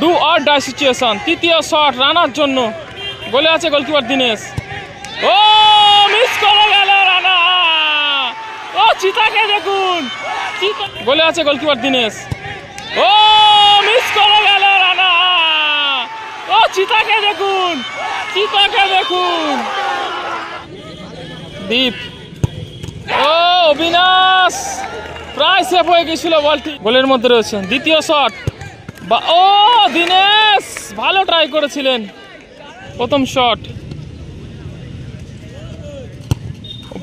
Do or die situation. তৃতীয় shot রানার জন্য, গোলে আছে গোলকিপার দিনেশ। ও মিস করে গেল রানা। ও চিতাকে দেখুন, গোলে আছে গোলকিপার দিনেশ। ও মিস করে গেল রানা। ও চিতাকে দেখুন, চিতাকে দেখুন। দীপ, ও অবিনাশ প্রায় সেভ হয়ে গেছিল বলটি, গোলের মধ্যে রয়েছে। দ্বিতীয় শট, ও দিনেশ ভালো ট্রাই করেছিলেন। প্রথম শট,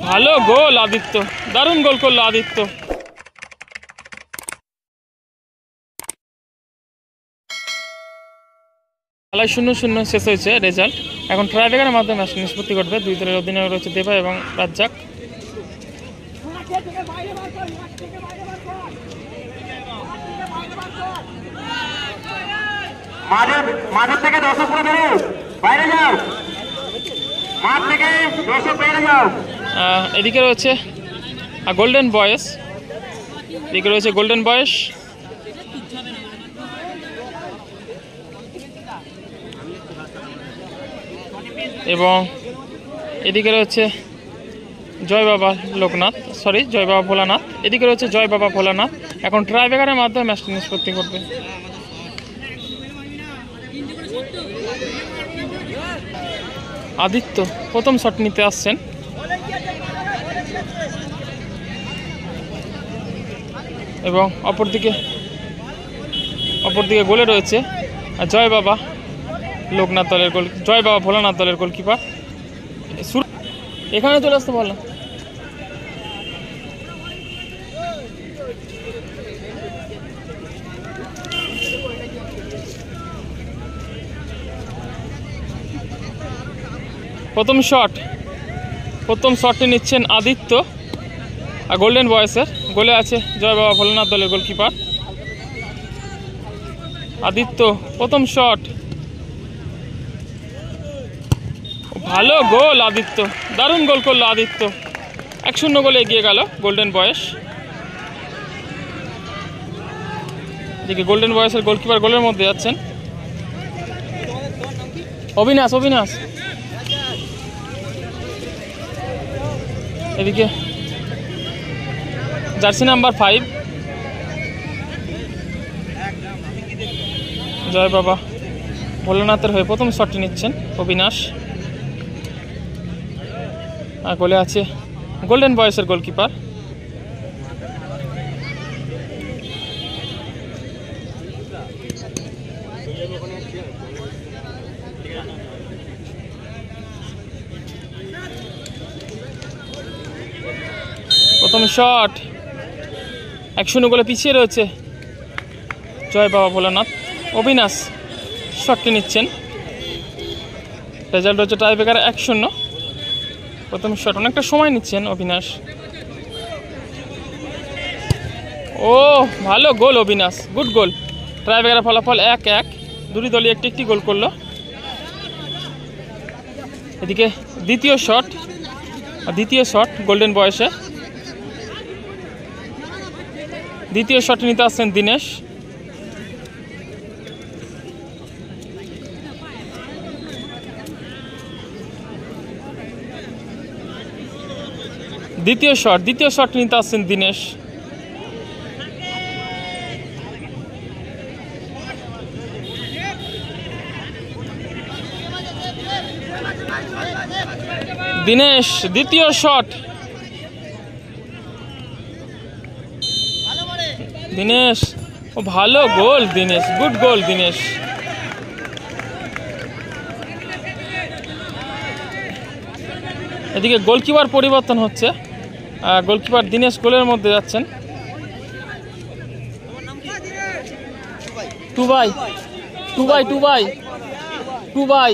ভালো গোল আদিত্য, দারুণ গোল করলো আদিত্য। খেলায় 0-0 শেষ হয়েছে রেজাল্ট। এখন ট্রাইব্রেকারের মাধ্যমে ম্যাচ নিষ্পত্তি করবে। দুই দলের অধিনায়ক রয়েছে দেবা এবং রাজ্জাক। মাঠের থেকে দর্শক বাইরে যাও, মাঠ থেকে দর্শক বাইরে যাও। এদিকে রয়েছে গোল্ডেন বয়েস, এদিকে রয়েছে গোল্ডেন বয়েস এবং এদিকে রয়েছে জয় বাবা লোকনাথ, সরি জয় বাবা ভোলানাথ। এদিকে রয়েছে জয় বাবা ভোলানাথ। এখন ট্রাইব্রেকারের মাধ্যমে ম্যাচটি নিষ্পত্তি করবে। আদিত্য প্রথম শট নিতে আসছেন। এবং অপরদিকে গোলে রয়েছে জয় বাবা লোকনাথ দলের গোল, জয় বাবা ভোলানাথ দলের গোলকিপার। এখানে চলে আসতে বললাম। প্রথম শটটি নিচ্ছেন আদিত্য আর গোল্ডেন বয়েসের। গোলে আছে জয় বাবা ভোলানাথ দলের গোলকিপার আদিত্য। প্রথম শট, ভালো গোল আদিত্য, দারুণ গোল করলো আদিত্য। 1-0 গোলে এগিয়ে গেল গোল্ডেন বয়েস। এদিকে গোল্ডেন বয়েসের গোলকিপার গোলের মধ্যে যাচ্ছেন অবিনাশ। এদিকে জার্সি নাম্বার 5 জয় বাবা ভোলানাথের হয়ে প্রথম শটটি নিচ্ছেন অবিনাশ। আর গোলে আছে গোল্ডেন বয়েসের গোলকিপার। প্রথম শট, 1-0 গোলে পিছিয়ে রয়েছে জয় বাবা ভোলানাথ। অবিনাশ শটটি নিচ্ছেন। রেজাল্ট হচ্ছে টাইব্রেকার 1-0। প্রথম শট, অনেকটা সময় নিচ্ছেন অবিনাশ। ও ভালো গোল অবিনাশ, গুড গোল। টাইব্রেকারের ফলাফল 1-1। দুটি দলই একটি গোল করলো। এদিকে দ্বিতীয় শট গোল্ডেন বয়েসে। দ্বিতীয় শট নিতে আসছেন দিনেশ। দ্বিতীয় শট নিতে আসছেন দিনেশ। দ্বিতীয় শট, দিনেশ ও ভালো গোল দিনেশ, গুড গোল দিনেশ। এদিকে গোলকিপার পরিবর্তন হচ্ছে, গোলকিপার দিনেশ গোলের মধ্যে যাচ্ছেন। টু বাই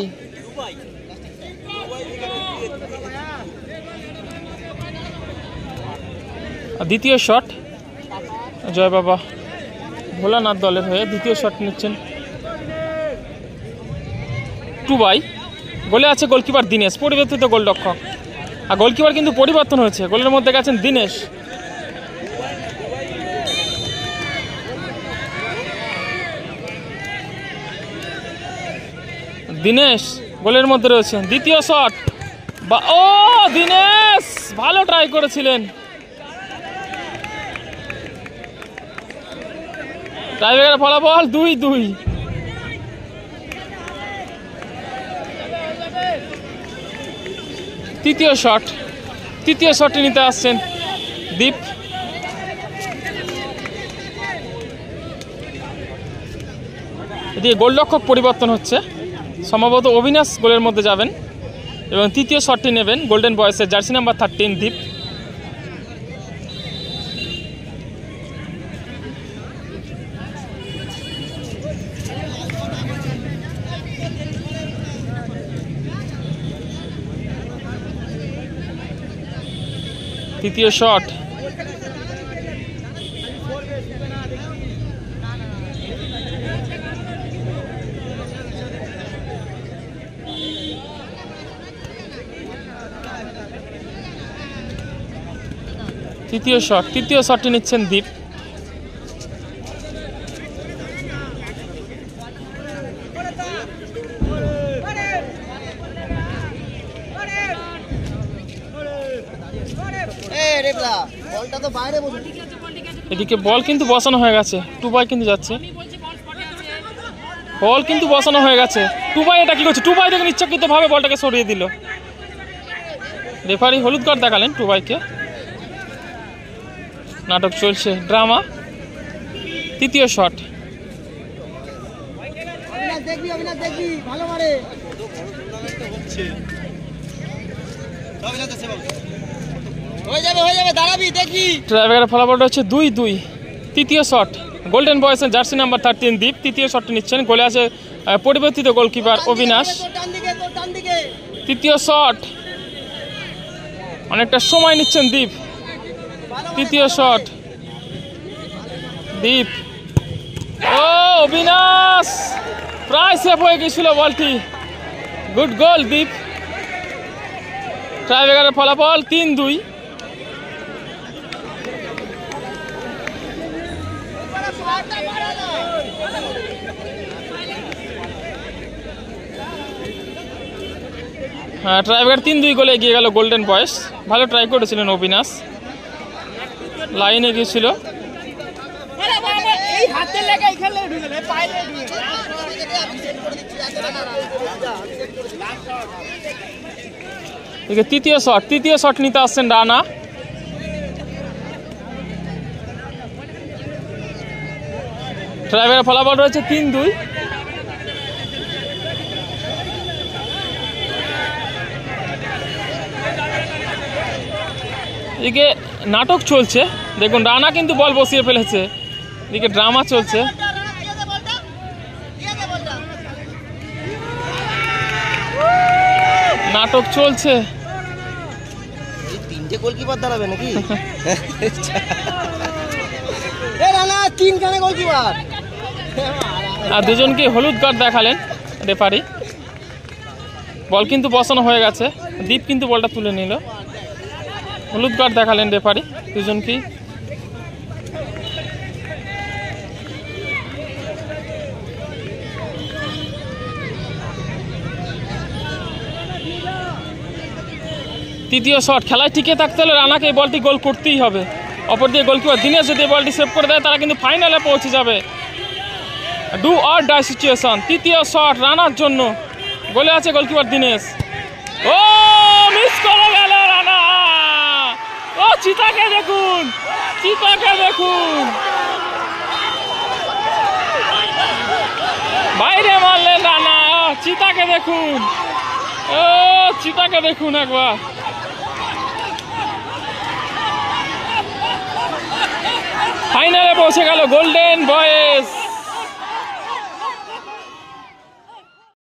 দ্বিতীয় শট জয় বাবা ভোলানাথ দলের হয়ে দ্বিতীয় শট নিচ্ছেন 2 বাই। গোলে আছে গোলকিপার দিনেশ, পরিবর্তিত গোলরক্ষক। আর গোলকিপার কিন্তু পরিবর্তন হয়েছে, গোলের মধ্যে গেছেন দিনেশ। দীনেশ গোলের মধ্যে রয়েছে। দ্বিতীয় শট, ও দীনেশ ভালো ট্রাই করেছিলেন। টাইব্রেকারের ফলাফল 2-2। তৃতীয় শটটি নিতে আসছেন দীপ। এদিকে গোলরক্ষক পরিবর্তন হচ্ছে, সম্ভবত অবিনাশ গোলের মধ্যে যাবেন এবং তৃতীয় শটটি নেবেন গোল্ডেন বয়েসের জার্সি নাম্বার 13 দীপ। তৃতীয় শট, তৃতীয় শটটি নিচ্ছেন দীপ। এদিকে বল কিন্তু বসানো হয়ে গেছে, টুবাই কিন্তু যাচ্ছে, বল কিন্তু বসানো হয়ে গেছে। টুবাই এটা কি করছে? টুবাই দেখুন ইচ্ছাকৃতভাবে বলটাকে সরিয়ে দিল। রেফারি হলুদ কার্ড দেখালেন টুবাইকে। নাটক চলছে, ড্রামা। তৃতীয় শট, টাইব্রেকারের ফলাফলটা হচ্ছে 2-2। তৃতীয় শট, গোল্ডেন বয়েসের জার্সি নাম্বার 13 দীপ তৃতীয় শটটি নিচ্ছেন। গোলে আছে পরিবর্তিত গোলকিপার অবিনাশ। তৃতীয় শট, অনেকটা সময় নিচ্ছেন দীপ। তৃতীয় শট, দীপ, ও অবিনাশ প্রায় সেভ হয়ে গিয়েছিল বলটি। গুড গোল দীপ। টাইব্রেকারের ফলাফল 3-2। টাইব্রেকার 3-2 গোলে এগিয়ে গেল গোল্ডেন বয়েস। ভালো ট্রাই করেছিলেন অবিনাশ, লাইনে গিয়েছিল। তৃতীয় শট নিতে আসছেন রানা। টাইব্রেকারের ফলাফল রয়েছে 3-2। এদিকে নাটক চলছে, দেখুন রানা কিন্তু বল বসিয়ে ফেলেছে। এদিকে ড্রামা চলছে। নাটক চলছে। তিনটে গোলকিপার দাঁড়াবে নাকি? আর দুজনকে হলুদ কার্ড দেখালেন রেফারি। বল কিন্তু বসানো হয়ে গেছে, দীপ কিন্তু বলটা তুলে নিল। হলুদ কার্ড দেখালেন রেফারি দুজনকেই। তৃতীয় শট, খেলায় টিকে থাকতে হলে রানাকে এই বলটি গোল করতেই হবে। অপরদিকে গোলকিপার দীনেশ যদি এই বলটি সেভ করে দেয় তারা কিন্তু ফাইনালে পৌঁছে যাবে। Do or die situation. তৃতীয় শট রানার জন্য, গোলে আছে গোলকিপার দীনেশ। ও মিস করে গেল রানা। ও চিতাকে দেখুন, বাইরে মারলেন রানা। চিতাকে দেখুন, ও চিতাকে দেখুন একবার। ফাইনালে পৌঁছে গেল গোল্ডেন বয়েস।